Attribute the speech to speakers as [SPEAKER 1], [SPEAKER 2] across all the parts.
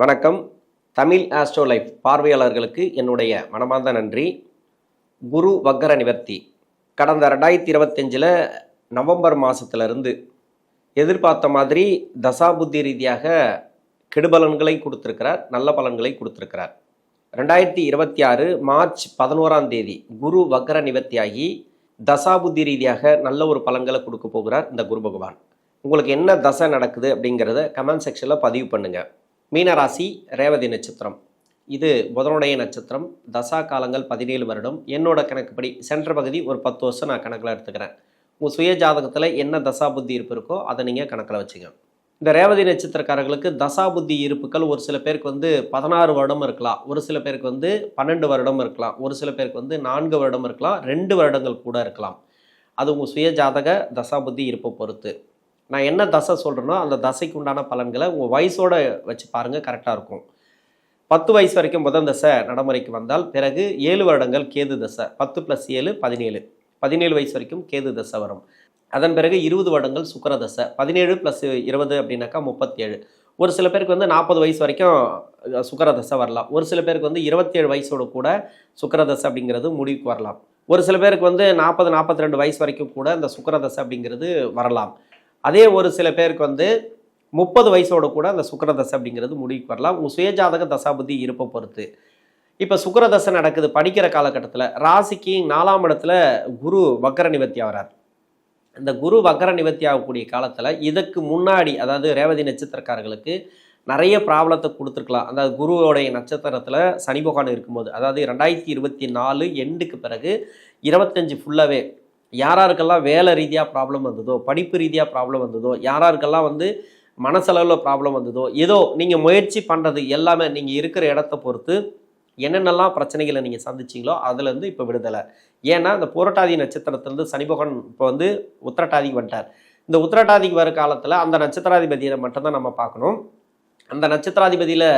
[SPEAKER 1] வணக்கம். Tamil astro life பார்வையாளர்களுக்கு என்னுடைய மனமார்ந்த நன்றி. குரு வக்கர நிவர்த்தி கடந்த 2025 நவம்பர் மாதத்திலிருந்து எதிர்பார்த்த மாதிரி தசாபுத்தி ரீதியாக கெடுபலன்களை கொடுத்துருக்கிறார், நல்ல பலன்களை கொடுத்துருக்கிறார். 2026 மார்ச் 11ஆம் தேதி குரு வக்கர நிவர்த்தியாகி தசாபுத்தி ரீதியாக நல்ல ஒரு பலன்களை கொடுக்க போகிறார் இந்த குரு பகவான். உங்களுக்கு என்ன தசை நடக்குது அப்படிங்கிறத கமெண்ட் செக்ஷனில் பதிவு பண்ணுங்கள். மீனராசி, ரேவதி நட்சத்திரம். இது புதனுடைய நட்சத்திரம். தசா காலங்கள் 17 வருடம். என்னோட கணக்குப்படி சென்ற பகுதி ஒரு 10 வருஷம் நான் கணக்கில் எடுத்துக்கிறேன். உங்கள் சுய ஜாதகத்தில் என்ன தசா புத்தி இருப்பு இருக்கோ அதை நீங்கள் கணக்கில் வச்சுங்க. இந்த ரேவதி நட்சத்திரக்காரர்களுக்கு தசா புத்தி இருப்புகள் ஒரு சில பேருக்கு 16 வருடம் இருக்கலாம், ஒரு சில பேருக்கு 12 வருடம் இருக்கலாம், ஒரு சில பேருக்கு 4 வருடம் இருக்கலாம், 2 வருடங்கள் கூட இருக்கலாம். அது உங்கள் சுய ஜாதக தசா புத்தி இருப்பை பொறுத்து. நான் என்ன தசை சொல்கிறேனோ அந்த தசைக்கு உண்டான பலன்களை உங்கள் வயசோடு வச்சு பாருங்கள், கரெக்டாக இருக்கும். 10 வயசு வரைக்கும் புதன் தசை நடைமுறைக்கு வந்தால் பிறகு 7 வருடங்கள் கேது தசை, 10 + 7 17, 17 வயசு வரைக்கும் கேது தசை வரும். அதன் பிறகு 20 வருடங்கள் சுக்கிர தசை, 17 + 20 அப்படின்னாக்கா 37. ஒரு சில பேருக்கு 40 வயசு வரைக்கும் சுக்கிர தசை வரலாம். ஒரு சில பேருக்கு 27 வயசோடு கூட சுக்கிர தசை அப்படிங்கிறது முடிவுக்கு வரலாம். ஒரு சில பேருக்கு 40 42 வயசு வரைக்கும் கூட இந்த சுக்கிர தசை அப்படிங்கிறது வரலாம். அதே ஒரு சில பேருக்கு 30 வயசோடு கூட அந்த சுக்கிர தசை அப்படிங்கிறது முடிவுக்கு வரலாம். உங்கள் சுயஜாதக தசாபுத்தி இருப்பை பொறுத்து. இப்போ சுக்கிர தசை நடக்குது படிக்கிற காலகட்டத்தில் ராசிக்கு 4ஆம் இடத்துல குரு வக்கர நிவர்த்தி ஆகிறார். இந்த குரு வக்கர நிவர்த்தி ஆகக்கூடிய காலத்தில் இதுக்கு முன்னாடி, அதாவது ரேவதி நட்சத்திரக்காரர்களுக்கு நிறைய ப்ராப்ளத்தை கொடுத்துருக்கலாம். அதாவது குருவோடைய நட்சத்திரத்தில் சனி பகவான் இருக்கும்போது, அதாவது 2024 எண்டுக்கு பிறகு 25 ஃபுல்லாகவே யாராருக்கெல்லாம் வேலை ரீதியாக ப்ராப்ளம் வந்ததோ, படிப்பு ரீதியாக ப்ராப்ளம் வந்ததோ, யாராருக்கெல்லாம் மனசளவில் ப்ராப்ளம் வந்ததோ, ஏதோ நீங்கள் முயற்சி பண்ணுறது எல்லாமே நீங்கள் இருக்கிற இடத்த பொறுத்து என்னென்னலாம் பிரச்சனைகளை நீங்கள் சந்திச்சிங்களோ அதுலேருந்து இப்போ விடுதலை. ஏன்னா இந்த புரட்டாதி நட்சத்திரத்திலேருந்து சனி பகவான் இப்போ உத்திரட்டாதிக்கு வந்துட்டார். இந்த உத்திரட்டாதிக்கு வர காலத்தில் அந்த நட்சத்திராதிபதியை மட்டும்தான் நம்ம பார்க்கணும். அந்த நட்சத்திராதிபதியில்,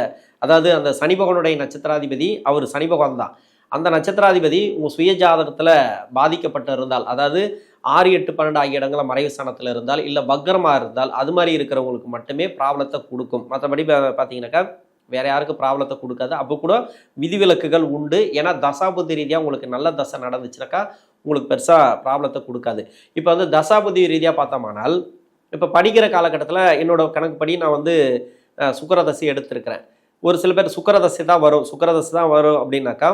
[SPEAKER 1] அதாவது அந்த சனி பகவானுடைய நட்சத்திராதிபதி அவர் சனி பகவான் தான். அந்த நட்சத்திராதிபதி உங்கள் சுய ஜாதகத்தில் பாதிக்கப்பட்டு இருந்தால், அதாவது 6, 8, 12 ஆகிய இடங்களில் மறைவு ஸ்தானத்தில் இருந்தால், இல்லை வக்கரமாக இருந்தால், அது மாதிரி இருக்கிறவங்களுக்கு மட்டுமே ப்ராப்ளத்தை கொடுக்கும். மற்றபடி பார்த்தீங்கன்னாக்கா வேறு யாருக்கும் ப்ராப்ளத்தை கொடுக்காது. அப்போ கூட விதிவிலக்குகள் உண்டு. ஏன்னா தசாபுத்தி ரீதியாக உங்களுக்கு நல்ல தசை நடந்துச்சுனாக்கா உங்களுக்கு பெருசாக ப்ராப்ளத்தை கொடுக்காது. இப்போ தசாபுத்தி ரீதியாக பார்த்தோம்னால், இப்போ படிக்கிற காலகட்டத்தில் என்னோட கணக்குப்படி நான் சுக்கிரதசை எடுத்திருக்கிறேன். ஒரு சில பேர் சுக்கிரதசை தான் வரும், சுக்கிரதசை தான் வரும் அப்படின்னாக்கா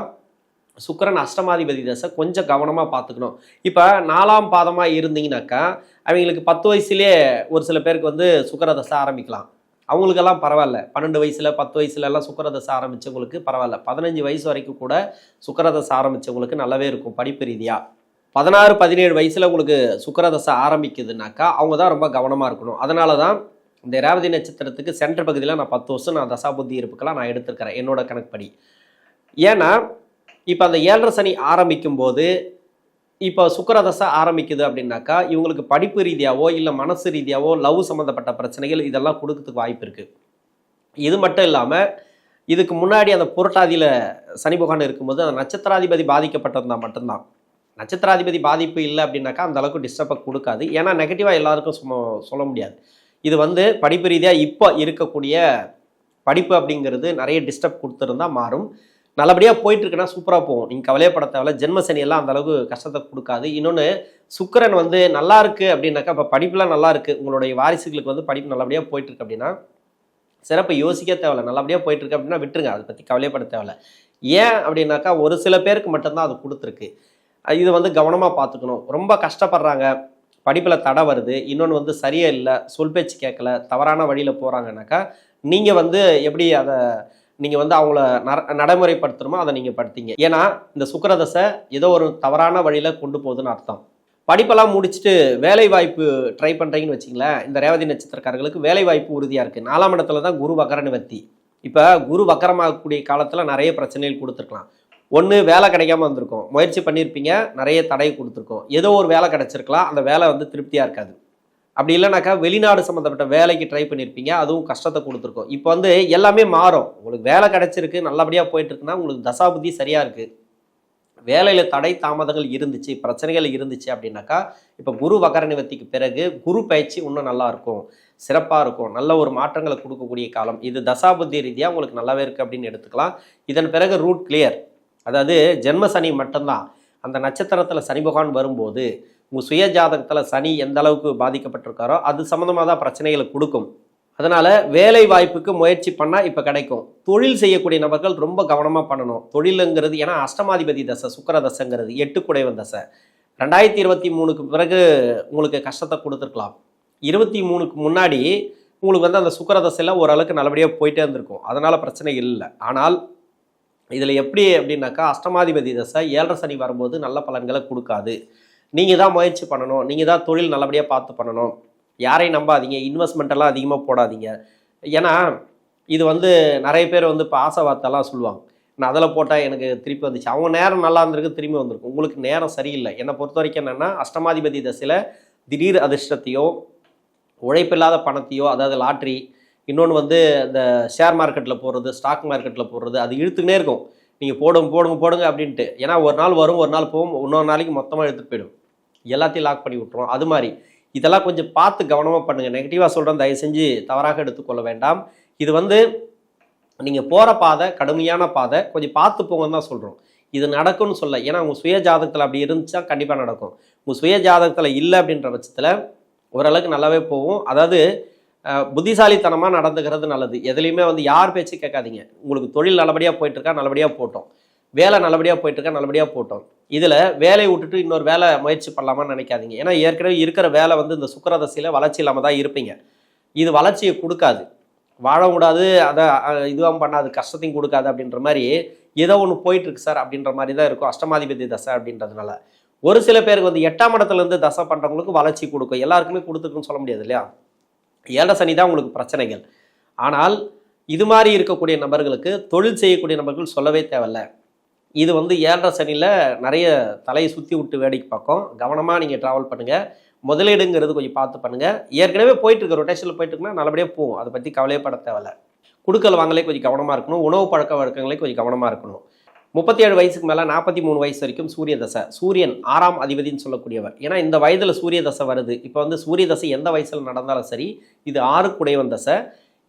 [SPEAKER 1] சுக்கிரன் அஷ்டமாதிபதி தசை கொஞ்சம் கவனமாக பார்த்துக்கணும். இப்போ 4ஆம் பாதமாக இருந்தீங்கன்னாக்கா அவங்களுக்கு 10 வயசுலேயே ஒரு சில பேருக்கு சுக்கிரதசை ஆரம்பிக்கலாம். அவங்களுக்கெல்லாம் பரவாயில்ல. 12 வயசில் 10 வயசுலலாம் சுக்கிரதசை ஆரம்பித்தவங்களுக்கு பரவாயில்ல. 15 வயசு வரைக்கும் கூட சுக்கிரதசை ஆரம்பித்தவங்களுக்கு நல்லாவே இருக்கும் படிப்பு ரீதியாக. 16, 17 வயசில் உங்களுக்கு சுக்கிரதசை ஆரம்பிக்குதுனாக்கா அவங்க தான் ரொம்ப கவனமாக இருக்கணும். அதனால தான் இந்த ரேவதி நட்சத்திரத்துக்கு சென்டர் பகுதியில் நான் 10 வருஷம் நான் தசாபுத்தி இருப்புக்கெல்லாம் நான் எடுத்துருக்கிறேன் என்னோட கணக்குப்படி. ஏன்னா இப்போ அந்த 7.5 சனி ஆரம்பிக்கும் போது இப்போ சுக்கிரதசை ஆரம்பிக்குது அப்படின்னாக்கா இவங்களுக்கு படிப்பு ரீதியாவோ இல்லை மனசு ரீதியாவோ லவ் சம்மந்தப்பட்ட பிரச்சனைகள் இதெல்லாம் கொடுக்கறதுக்கு வாய்ப்பு இருக்குது. இது மட்டும் இல்லாமல் இதுக்கு முன்னாடி அந்த புரட்டாதியில் சனி பகவான் இருக்கும்போது அந்த நட்சத்திராதிபதி பாதிக்கப்பட்டிருந்தால் மட்டும்தான். நட்சத்திராதிபதி பாதிப்பு இல்லை அப்படின்னாக்கா அந்த அளவுக்கு டிஸ்டர்பை கொடுக்காது. ஏன்னா நெகட்டிவாக எல்லாருக்கும் சொல்ல முடியாது. இது படிப்பு ரீதியாக இப்போ இருக்கக்கூடிய படிப்பு அப்படிங்கிறது நிறைய டிஸ்டர்ப் கொடுத்துருந்தா மாறும். நல்லபடியாக போயிட்டுருக்குன்னா சூப்பராக போகும். நீங்கள் கவலையப்பட தேவையில்ல. ஜென்ம சனியெல்லாம் அந்த அளவுக்கு கஷ்டத்தை கொடுக்காது. இன்னொன்று சுக்கிரன் நல்லா இருக்குது அப்படின்னாக்கா, இப்போ படிப்புலாம் நல்லா இருக்குது, உங்களுடைய வாரிசுகளுக்கு படிப்பு நல்லபடியாக போயிட்டுருக்கு அப்படின்னா சிறப்பு யோசிக்க தேவையில்ல. நல்லபடியாக போயிட்டுருக்கு அப்படின்னா விட்டுருங்க, அதை பற்றி கவலையப்பட தேவையில்ல. ஏன் அப்படின்னாக்கா ஒரு சில பேருக்கு மட்டும்தான் அது கொடுத்துருக்கு. இது கவனமாக பார்த்துக்கணும். ரொம்ப கஷ்டப்படுறாங்க, படிப்பில் தடை வருது, இன்னொன்று சரியே இல்லை, சொல் பேச்சு கேட்கல, தவறான வழியில் போகிறாங்கனாக்கா நீங்கள் எப்படி அதை நீங்கள் அவங்கள நடைமுறைப்படுத்தணுமோ அதை நீங்கள் படுத்திங்க. ஏன்னா இந்த சுக்கிரதசை ஏதோ ஒரு தவறான வழியில் கொண்டு போகுதுன்னு அர்த்தம். படிப்பெல்லாம் முடிச்சுட்டு வேலை வாய்ப்பு ட்ரை பண்ணுறீங்கன்னு வச்சிங்களேன், இந்த ரேவதி நட்சத்திரக்காரர்களுக்கு வேலை வாய்ப்பு உறுதியாக இருக்குது. 4ஆம் இடத்துல தான் குரு வக்கர நிவர்த்தி. இப்போ குரு வக்கரமாகக்கூடிய காலத்தில் நிறைய பிரச்சனைகள் கொடுத்துருக்கலாம். ஒன்று வேலை கிடைக்காம வந்திருக்கும், முயற்சி பண்ணியிருப்பீங்க, நிறைய தடை கொடுத்துருக்கோம். ஏதோ ஒரு வேலை கிடச்சிருக்கலாம், அந்த வேலை திருப்தியாக இருக்காது. அப்படி இல்லைனாக்கா வெளிநாடு சம்மந்தப்பட்ட வேலைக்கு ட்ரை பண்ணியிருப்பீங்க, அதுவும் கஷ்டத்தை கொடுத்துருக்கோம். இப்போ எல்லாமே மாறும். உங்களுக்கு வேலை கிடச்சிருக்கு, நல்லபடியாக போயிட்டுருக்குன்னா உங்களுக்கு தசாபுத்தி சரியாக இருக்குது. வேலையில் தடை தாமதங்கள் இருந்துச்சு, பிரச்சனைகள் இருந்துச்சு அப்படின்னாக்கா இப்போ குரு வக்கர நிவர்த்திக்கு பிறகு குரு பயிற்சி இன்னும் நல்லாயிருக்கும். சிறப்பாக இருக்கும், நல்ல ஒரு மாற்றங்களை கொடுக்கக்கூடிய காலம் இது. தசாபுத்தி ரீதியாக உங்களுக்கு நல்லாவே இருக்குது அப்படின்னு எடுத்துக்கலாம். இதன் பிறகு ரூட் கிளியர், அதாவது ஜென்ம சனி மட்டும்தான். அந்த நட்சத்திரத்தில் சனி பகவான் வரும்போது உங்கள் சுய ஜாதகத்தில் சனி எந்த அளவுக்கு பாதிக்கப்பட்டிருக்காரோ அது சம்மந்தமாக தான் பிரச்சனைகளை கொடுக்கும். அதனால் வேலை வாய்ப்புக்கு முயற்சி பண்ணால் இப்போ கிடைக்கும். தொழில் செய்யக்கூடிய நபர்கள் ரொம்ப கவனமாக பண்ணணும். தொழிலுங்கிறது ஏன்னா அஷ்டமாதிபதி தசை, சுக்கிர தசைங்கிறது 8 குடைவன் தசை. 2023க்கு பிறகு உங்களுக்கு கஷ்டத்தை கொடுத்துருக்கலாம். 23க்கு முன்னாடி உங்களுக்கு வந்து அந்த சுக்கிர தசையில் ஓரளவுக்கு நல்லபடியாக போயிட்டே இருந்திருக்கும், அதனால் பிரச்சனை இல்லை. ஆனால் இதில் எப்படி அப்படின்னாக்கா அஷ்டமாதிபதி தசை 7.5 சனி வரும்போது நல்ல பலன்களை கொடுக்காது. நீங்கள் தான் முயற்சி பண்ணணும், நீங்கள் தான் தொழில் நல்லபடியாக பார்த்து பண்ணணும். யாரையும் நம்பாதீங்க, இன்வெஸ்ட்மெண்ட்டெல்லாம் அதிகமாக போடாதீங்க. ஏன்னா இது வந்து நிறைய பேர் வந்து இப்போ ஆசை வார்த்தைலாம் சொல்லுவாங்க, நான் அதில் போட்டால் எனக்கு திருப்பி வந்துச்சு. அவங்க நேரம் நல்லா இருந்திருக்கு, திரும்பி வந்திருக்கும். உங்களுக்கு நேரம் சரியில்லை. என்னை பொறுத்த வரைக்கும் என்னென்னா அஷ்டமாதிபதி தசையில் திடீர் அதிர்ஷ்டத்தையோ உழைப்பில்லாத பணத்தையோ, அதாவது லாட்ரி, இன்னொன்று வந்து இந்த ஷேர் மார்க்கெட்டில் போடுறது, ஸ்டாக் மார்க்கெட்டில் போடுறது, அது இழுத்துக்கினே இருக்கும். நீங்கள் போடுங்க அப்படின்ட்டு. ஏன்னா ஒரு நாள் வரும், ஒரு நாள் போகும், இன்னொரு நாளைக்கு மொத்தமாக எடுத்துகிட்டு போயிடும், எல்லாத்தையும் லாக் பண்ணி விட்டுரும். அது மாதிரி இதெல்லாம் கொஞ்சம் பார்த்து கவனமாக பண்ணுங்கள். நெகட்டிவாக சொல்கிறேன், தயவு செஞ்சு தவறாக எடுத்துக்கொள்ள வேண்டாம். இது வந்து நீங்கள் போகிற பாதை கடுமையான பாதை, கொஞ்சம் பார்த்து போங்கன்னு தான் சொல்கிறோம். இது நடக்கும்னு சொல்ல, ஏன்னா உங்கள் சுய ஜாதகத்தில் அப்படி இருந்துச்சா கண்டிப்பாக நடக்கும். உங்கள் சுய ஜாதகத்தில் இல்லை அப்படின்ற பட்சத்தில் ஓரளவுக்கு நல்லாவே போகும். அதாவது புத்திசாலித்தனமாக நடந்துக்கிறது நல்லது. எதுலேயுமே வந்து யார் பேச்சு கேட்காதீங்க. உங்களுக்கு தொழில் நல்லபடியாக போயிட்டுருக்கா, நல்லபடியாக போட்டோம். வேலை நல்லபடியாக போயிட்டுருக்கா, நல்லபடியாக போட்டோம். இதில் வேலையை விட்டுட்டு இன்னொரு வேலை முயற்சி பண்ணலாமான்னு நினைக்காதீங்க. ஏன்னா ஏற்கனவே இருக்கிற வேலை வந்து இந்த சுக்கிர தசையில் வளர்ச்சி இல்லாமல் தான் இருப்பீங்க. இது வளர்ச்சியை கொடுக்காது, வாழ கூடாது, அதை இதுவும் பண்ணாது, கஷ்டத்தையும் கொடுக்காது அப்படின்ற மாதிரி ஏதோ ஒன்று போயிட்டுருக்கு சார் அப்படின்ற மாதிரி தான் இருக்கும் அஷ்டமாதிபதி தசை அப்படின்றதுனால. ஒரு சில பேருக்கு வந்து 8ஆம் இடத்துலேருந்து தசை பண்ணுறவங்களுக்கு வளர்ச்சி கொடுக்கும், எல்லாருக்குமே கொடுத்துருக்குன்னு சொல்ல முடியாது இல்லையா. 7 சனி தான் உங்களுக்கு பிரச்சனைகள். ஆனால் இது மாதிரி இருக்கக்கூடிய நபர்களுக்கு, தொழில் செய்யக்கூடிய நபர்கள் சொல்லவே தேவையில்லை. இது வந்து 7.5 சனியில் நிறைய தலையை சுற்றி விட்டு வேடிக்கை பார்க்கும். கவனமாக நீங்கள் ட்ராவல் பண்ணுங்கள். முதலீடுங்கிறது கொஞ்சம் பார்த்து பண்ணுங்கள். ஏற்கனவே போயிட்டுருக்கு, ரொட்டேஷனில் போயிட்டுருக்குன்னா நல்லபடியாக போகும், அதை பற்றி கவலையப்பட தேவையில்லை. குடுக்கல் வாங்கலே கொஞ்சம் கவனமாக இருக்கணும். உணவு பழக்க வழக்கங்களே கொஞ்சம் கவனமாக இருக்கணும். 37 வயசுக்கு மேலே 43 வயசு வரைக்கும் சூரிய தசை. சூரியன் 6ஆம் அதிபதினு சொல்லக்கூடியவர். ஏன்னா இந்த வயதில் சூரிய தசை வருது. இப்போ வந்து சூரிய தசை எந்த வயசில் நடந்தாலும் சரி, இது 6 குடைவன் தசை.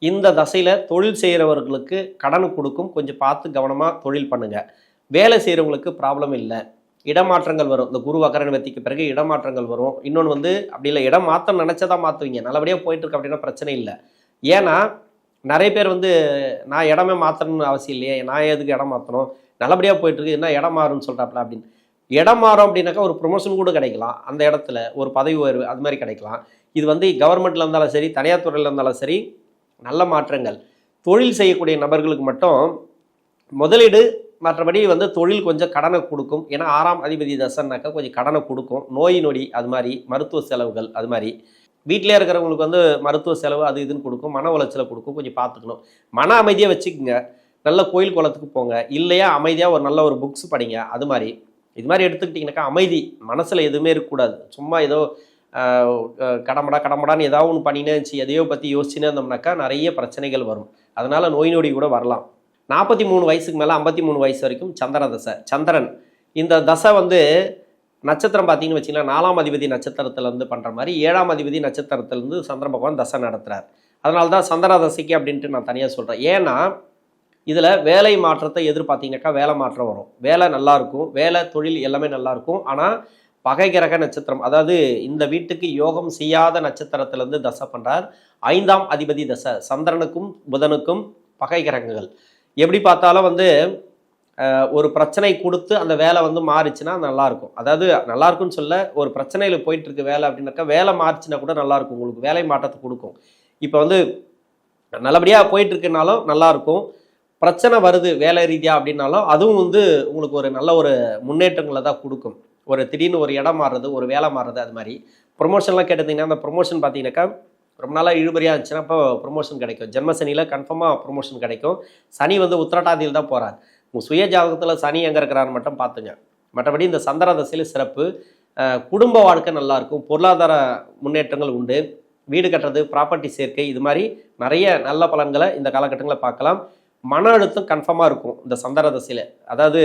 [SPEAKER 1] இந்த தசையில் தொழில் செய்கிறவர்களுக்கு கடன் கொடுக்கும், கொஞ்சம் பார்த்து கவனமாக தொழில் பண்ணுங்கள். வேலை செய்கிறவங்களுக்கு ப்ராப்ளம் இல்லை. இடமாற்றங்கள் வரும். இந்த குரு வக்கர நிவர்த்திக்கு பிறகு இடமாற்றங்கள் வரும். இன்னொன்று வந்து அப்படி இல்லை, இடம் மாற்றம் நினச்சதான் மாற்றுவீங்க. நல்லபடியாக போயிட்டுருக்கு அப்படின்னா பிரச்சனை இல்லை. ஏன்னா நிறைய பேர் வந்து நான் இடமே மாற்றணும்னு அவசியம் இல்லையே, நான் எதுக்கு இடம் மாற்றணும், நல்லபடியாக போயிட்டுருக்கு, என்ன இடம் மாறும்னு சொல்கிறாப்புல அப்படின்னு. இடம் மாறும் அப்படின்னாக்கா ஒரு ப்ரொமோஷன் கூட கிடைக்கலாம், அந்த இடத்துல ஒரு பதவி உயர்வு அது மாதிரி கிடைக்கலாம். இது வந்து கவர்மெண்ட்டில் இருந்தாலும் சரி, தனியார் துறையில் இருந்தாலும் சரி, நல்ல மாற்றங்கள். தொழில் செய்யக்கூடிய நபர்களுக்கு மட்டும் முதலீடு, மற்றபடி வந்து தொழில் கொஞ்சம் கடனை கொடுக்கும். ஏன்னா 6ஆம் அதிபதி தசைனாக்கா கொஞ்சம் கடனை கொடுக்கும். நோய் நொடி அது மாதிரி, மருத்துவ செலவுகள் அது மாதிரி, வீட்டிலே இருக்கிறவங்களுக்கு வந்து மருத்துவ செலவு அது இதுன்னு கொடுக்கும், மன உளைச்சலை கொடுக்கும், கொஞ்சம் பார்த்துக்கணும். மன அமைதியாக வச்சுக்கோங்க. நல்ல கோயில் குளத்துக்கு போங்க, இல்லையா அமைதியாக ஒரு நல்ல ஒரு புக்ஸ் படிங்க. அது மாதிரி இது மாதிரி எடுத்துக்கிட்டிங்கனாக்கா அமைதி, மனசில் எதுவுமே இருக்கக்கூடாது. சும்மா ஏதோ கடமடான்னு ஏதாவது ஒன்று பண்ணினே இருந்துச்சு, எதையோ பற்றி யோசிச்சுனே இருந்தோம்னாக்கா நிறைய பிரச்சனைகள் வரும். அதனால் நோய் நொடி கூட வரலாம். 43 வயசுக்கு மேலே 53 வயசு வரைக்கும் சந்திர தசை. சந்திரன் இந்த தசை வந்து நட்சத்திரம் பார்த்தீங்கன்னு வச்சிங்கன்னா 4ஆம் அதிபதி நட்சத்திரத்துலேருந்து பண்ணுற மாதிரி 7ஆம் அதிபதி நட்சத்திரத்துலேருந்து சந்திர பகவான் தசை நடத்துகிறார். அதனால தான் சந்திர தசைக்கு அப்படின்ட்டு நான் தனியாக சொல்கிறேன். ஏன்னா இதில் வேலை மாற்றத்தை எதிர்பார்த்தீங்கன்னாக்கா வேலை மாற்றம் வரும். வேலை நல்லாயிருக்கும், வேலை தொழில் எல்லாமே நல்லாயிருக்கும். ஆனால் பகை கிரக நட்சத்திரம், அதாவது இந்த வீட்டுக்கு யோகம் செய்யாத நட்சத்திரத்திலேருந்து தசை பண்ணுறார். 5ஆம் அதிபதி தசை, சந்திரனுக்கும் புதனுக்கும் பகை கிரகங்கள். எப்படி பார்த்தாலும் வந்து ஒரு பிரச்சனை கொடுத்து அந்த வேலை வந்து மாறிச்சுன்னா நல்லாயிருக்கும். அதாவது நல்லாயிருக்குன்னு சொல்ல, ஒரு பிரச்சனையில் போயிட்டுருக்கு வேலை அப்படின்னாக்கா வேலை மாறிச்சுன்னா கூட நல்லாயிருக்கும், உங்களுக்கு வேலை மாற்றத்தை கொடுக்கும். இப்போ வந்து நல்லபடியாக போயிட்டுருக்குனாலும் நல்லாயிருக்கும், பிரச்சனை வருது வேலை ரீதியாக அப்படின்னாலும் அதுவும் வந்து உங்களுக்கு ஒரு நல்ல ஒரு முன்னேற்றங்களை தான் கொடுக்கும். ஒரு திடீர்னு ஒரு இடம் மாறுறது, ஒரு வேலை மாறுறது, அது மாதிரி ப்ரொமோஷன்லாம் கேட்டிங்கன்னா அந்த ப்ரொமோஷன் பார்த்தீங்கன்னாக்கா ரொம்ப நாளாக இழுபறியாக இருந்துச்சுன்னா இப்போ ப்ரொமோஷன் கிடைக்கும். ஜென்மசனியில் கன்ஃபார்மாக ப்ரொமோஷன் கிடைக்கும். சனி வந்து உத்திரட்டாதியில் தான் போகிறார். உங்கள் சுய ஜாதகத்தில் சனி எங்கே இருக்கிறான்னு மட்டும் பார்த்துங்க. மற்றபடி இந்த சந்திர தசையில் சிறப்பு. குடும்ப வாழ்க்கை நல்லாயிருக்கும், பொருளாதார முன்னேற்றங்கள் உண்டு, வீடு கட்டுறது, ப்ராப்பர்ட்டி சேர்க்கை, இது மாதிரி நிறைய நல்ல பலன்களை இந்த காலகட்டங்களில் பார்க்கலாம். மன அழுத்தம் கன்ஃபார்மாக இருக்கும் இந்த சந்திர தசையில். அதாவது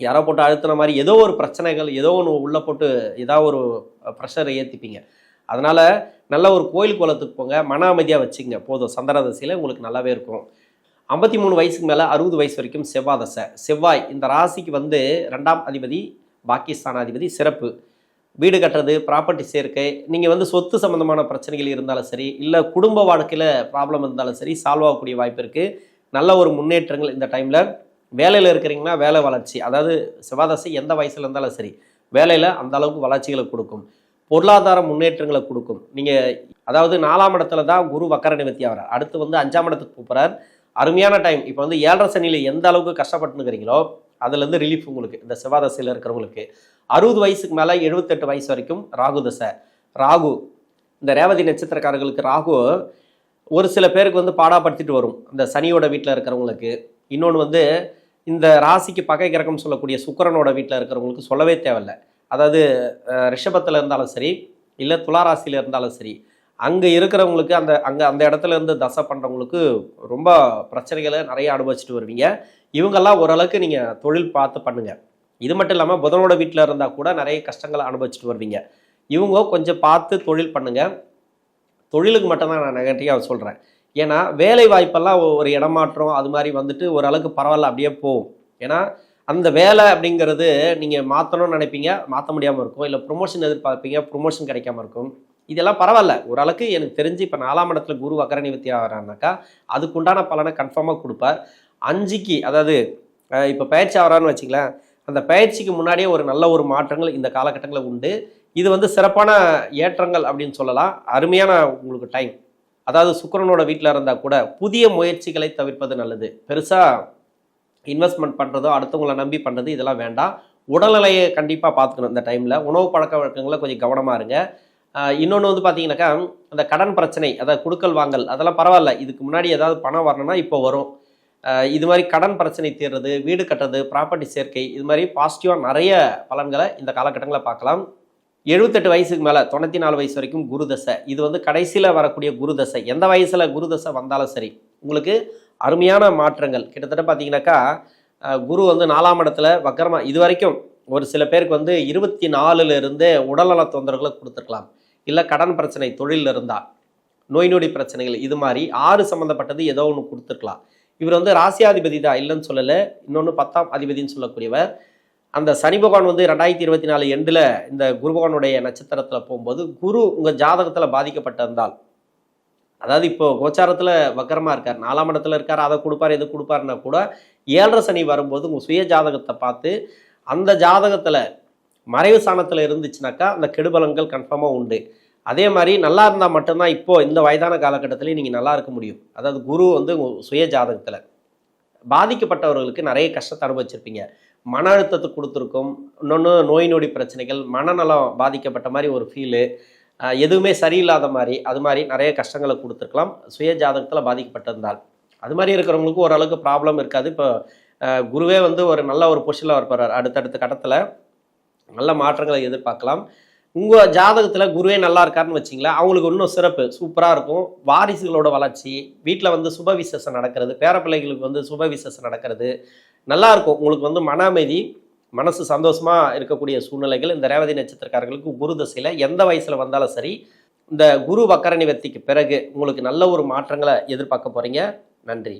[SPEAKER 1] யாரோ போட்டு அழுத்தின மாதிரி ஏதோ ஒரு பிரச்சனைகள், ஏதோ ஒன்று உள்ளே போட்டு ஏதாவது ஒரு ப்ரெஷரை ஏற்றிப்பீங்க. அதனால் நல்ல ஒரு கோயில் குளத்துக்கு போங்க, மன அமைதியாக வச்சுங்க போதும். சந்திர தசையில் உங்களுக்கு நல்லாவே இருக்கும். 53 வயசுக்கு மேலே 60 வயசு வரைக்கும் செவ்வாய் தசை. செவ்வாய் இந்த ராசிக்கு வந்து 2ஆம் அதிபதி, பாக்கியஸ்தானாதிபதி, சிறப்பு. வீடு கட்டுறது, ப்ராப்பர்ட்டி சேர்க்கை, நீங்கள் வந்து சொத்து சம்மந்தமான பிரச்சனைகள் இருந்தாலும் சரி, இல்லை குடும்ப வாழ்க்கையில் ப்ராப்ளம் இருந்தாலும் சரி, சால்வ் ஆகக்கூடிய வாய்ப்பு இருக்குது. நல்ல ஒரு முன்னேற்றங்கள் இந்த டைமில். வேலையில் இருக்கிறீங்கன்னா வேலை வளர்ச்சி, அதாவது செவ்வாதசை எந்த வயசில் இருந்தாலும் சரி, வேலையில் அந்த அளவுக்கு வளர்ச்சிகளை கொடுக்கும். பொருளாதார முன்னேற்றங்களை கொடுக்கும். நீங்கள் அதாவது 4ஆம் இடத்துல தான் குரு வக்கர நிவர்த்தி ஆகிறார். அடுத்து வந்து 5ஆம் இடத்துக்கு போகிறார். அருமையான டைம். இப்போ வந்து 7.5 சனியில் எந்த அளவுக்கு கஷ்டப்பட்டுருக்கிறீங்களோ அதுலேருந்து ரிலீஃப் உங்களுக்கு இந்த செவ்வாதசையில் இருக்கிறவங்களுக்கு. 60 வயசுக்கு மேலே 78 வயசு வரைக்கும் ராகு தசை. ராகு இந்த ரேவதி நட்சத்திரக்காரர்களுக்கு ராகு ஒரு சில பேருக்கு வந்து பாடாப்படுத்திட்டு வரும், இந்த சனியோட வீட்டில் இருக்கிறவங்களுக்கு. இன்னொன்று வந்து இந்த ராசிக்கு பகை கிரகம் சொல்லக்கூடிய சுக்கிரனோட வீட்டில் இருக்கிறவங்களுக்கு சொல்லவே தேவையில்லை. அதாவது ரிஷபத்தில் இருந்தாலும் சரி, இல்லை துளாராசியில் இருந்தாலும் சரி, அங்கே இருக்கிறவங்களுக்கு அந்த இடத்துல இருந்து தசை பண்ணுறவங்களுக்கு ரொம்ப பிரச்சனைகளை நிறைய அனுபவிச்சுட்டு வருவீங்க. இவங்கெல்லாம் ஓரளவுக்கு நீங்கள் தொழில் பார்த்து பண்ணுங்கள். இது மட்டும் இல்லாமல் புதனோட வீட்டில் இருந்தால் கூட நிறைய கஷ்டங்களை அனுபவிச்சுட்டு வருவீங்க. இவங்க கொஞ்சம் பார்த்து தொழில் பண்ணுங்கள். தொழிலுக்கு மட்டும்தான் நான் நெகட்டிவாக சொல்கிறேன். ஏன்னா வேலை வாய்ப்பெல்லாம் ஒரு இடமாற்றம் அது மாதிரி வந்துட்டு ஓரளவுக்கு பரவாயில்ல, அப்படியே போகும். ஏன்னா அந்த வேலை அப்படிங்கிறது நீங்கள் மாற்றணும்னு நினைப்பீங்க, மாற்ற முடியாமல் இருக்கும். இல்லை ப்ரொமோஷன் எதிர்பார்ப்பீங்க, ப்ரொமோஷன் கிடைக்காம இருக்கும். இதெல்லாம் பரவாயில்ல. ஓரளவுக்கு எனக்கு தெரிஞ்சு இப்போ 4ஆம் இடத்துல குரு வக்கர நிவர்த்தி ஆகிறாருனாக்கா அதுக்குண்டான பலனை கன்ஃபார்மாக கொடுப்பார். 5க்கு அதாவது இப்போ பயிற்சி ஆகிறான்னு வச்சுக்கலாம், அந்த பயிற்சிக்கு முன்னாடியே ஒரு நல்ல ஒரு மாற்றங்கள் இந்த காலகட்டங்களில் உண்டு. இது வந்து சிறப்பான ஏற்றங்கள் அப்படின்னு சொல்லலாம். அருமையான உங்களுக்கு டைம். அதாவது சுக்கிரனோட வீட்டில் இருந்தால் கூட புதிய முயற்சிகளை தவிர்ப்பது நல்லது. பெருசாக இன்வெஸ்ட்மெண்ட் பண்ணுறதோ அடுத்தவங்களை நம்பி பண்ணுறது இதெல்லாம் வேண்டாம். உடல்நிலையை கண்டிப்பாக பார்த்துக்கணும் இந்த டைமில். உணவு பழக்க வழக்கங்களை கொஞ்சம் கவனமாக இருங்க. இன்னொன்று வந்து பார்த்தீங்கன்னாக்கா அந்த கடன் பிரச்சனை, அதாவது கொடுக்கல் வாங்கல், அதெல்லாம் பரவாயில்ல. இதுக்கு முன்னாடி ஏதாவது பணம் வரணும்னா இப்போ வரும். இது மாதிரி கடன் பிரச்சனை தீர்றது, வீடு கட்டுறது, ப்ராப்பர்ட்டி சேர்க்கை, இது மாதிரி பாசிட்டிவாக நிறைய பலன்களை இந்த காலகட்டங்களில் பார்க்கலாம். 78 வயசுக்கு மேலே 94 வயசு வரைக்கும் குரு தசை. இது வந்து கடைசியில் வரக்கூடிய குரு தசை. எந்த வயசில் குரு தசை வந்தாலும் சரி உங்களுக்கு அருமையான மாற்றங்கள். கிட்டத்தட்ட பார்த்தீங்கன்னாக்கா குரு வந்து 4ஆம் இடத்துல வக்கரமாக இது வரைக்கும் ஒரு சில பேருக்கு வந்து 24 உடல்நல தொந்தரவுகளை கொடுத்துருக்கலாம். இல்லை கடன் பிரச்சனை தொழிலில் இருந்தால், நோய் நொடி பிரச்சனைகள், இது மாதிரி 6 சம்மந்தப்பட்டது ஏதோ ஒன்று கொடுத்துருக்கலாம். இவர் வந்து ராசியாதிபதி தான், இல்லைன்னு சொல்லலை. இன்னொன்று 10ஆம் அதிபதினு சொல்லக்கூடியவர். அந்த சனி பகவான் வந்து 2024 எண்டில் இந்த குரு பகவானுடைய நட்சத்திரத்தில் போகும்போது குரு உங்கள் ஜாதகத்தில் பாதிக்கப்பட்டிருந்தால், அதாவது இப்போ கோச்சாரத்தில் வக்கரமாக இருக்கார், 4ஆம் இடத்துல இருக்கார், அதை கொடுப்பார் எது கொடுப்பாருன்னா கூட 7.5 சனி வரும்போது உங்கள் சுய ஜாதகத்தை பார்த்து அந்த ஜாதகத்தில் மறைவு சாணத்தில் இருந்துச்சுனாக்கா அந்த கெடுபலங்கள் கன்ஃபார்மாக உண்டு. அதே மாதிரி நல்லா இருந்தால் மட்டும்தான் இப்போது இந்த வயதான காலகட்டத்திலேயே நீங்கள் நல்லா இருக்க முடியும். அதாவது குரு வந்து சுய ஜாதகத்தில் பாதிக்கப்பட்டவர்களுக்கு நிறைய கஷ்டத்தை அனுபவிச்சிருப்பீங்க. மன அழுத்தத்தை கொடுத்துருக்கும். இன்னொன்று நோய் நொடி பிரச்சனைகள், மனநலம் பாதிக்கப்பட்ட மாதிரி ஒரு ஃபீலு, எதுவுமே சரியில்லாத மாதிரி, அது மாதிரி நிறைய கஷ்டங்களை கொடுத்துருக்கலாம் சுய ஜாதகத்தில் பாதிக்கப்பட்டிருந்தால். அது மாதிரி இருக்கிறவங்களுக்கு ஓரளவுக்கு ப்ராப்ளம் இருக்காது. இப்போ குருவே வந்து ஒரு நல்ல ஒரு பொசிஷனில் வரப்போறார். அடுத்தடுத்த கட்டத்தில் நல்ல மாற்றங்களை எதிர்பார்க்கலாம். உங்கள் ஜாதகத்தில் குருவே நல்லா இருக்காருன்னு வச்சிங்களேன், அவங்களுக்கு இன்னும் சிறப்பு சூப்பராக இருக்கும். வாரிசுகளோட வளர்ச்சி, வீட்டில் வந்து சுப விசேஷம் நடக்கிறது, பேர பிள்ளைகளுக்கு வந்து சுப விசேஷம் நடக்கிறது, நல்லாயிருக்கும். உங்களுக்கு வந்து மன அமைதி, மனசு சந்தோஷமாக இருக்கக்கூடிய சூழ்நிலைகள் இந்த ரேவதி நட்சத்திரக்காரர்களுக்கு குரு தசையில் எந்த வயசில் வந்தாலும் சரி, இந்த குரு வக்கர நிவர்த்திக்கு பிறகு உங்களுக்கு நல்ல ஒரு மாற்றங்களை எதிர்பார்க்க போகிறீங்க. நன்றி.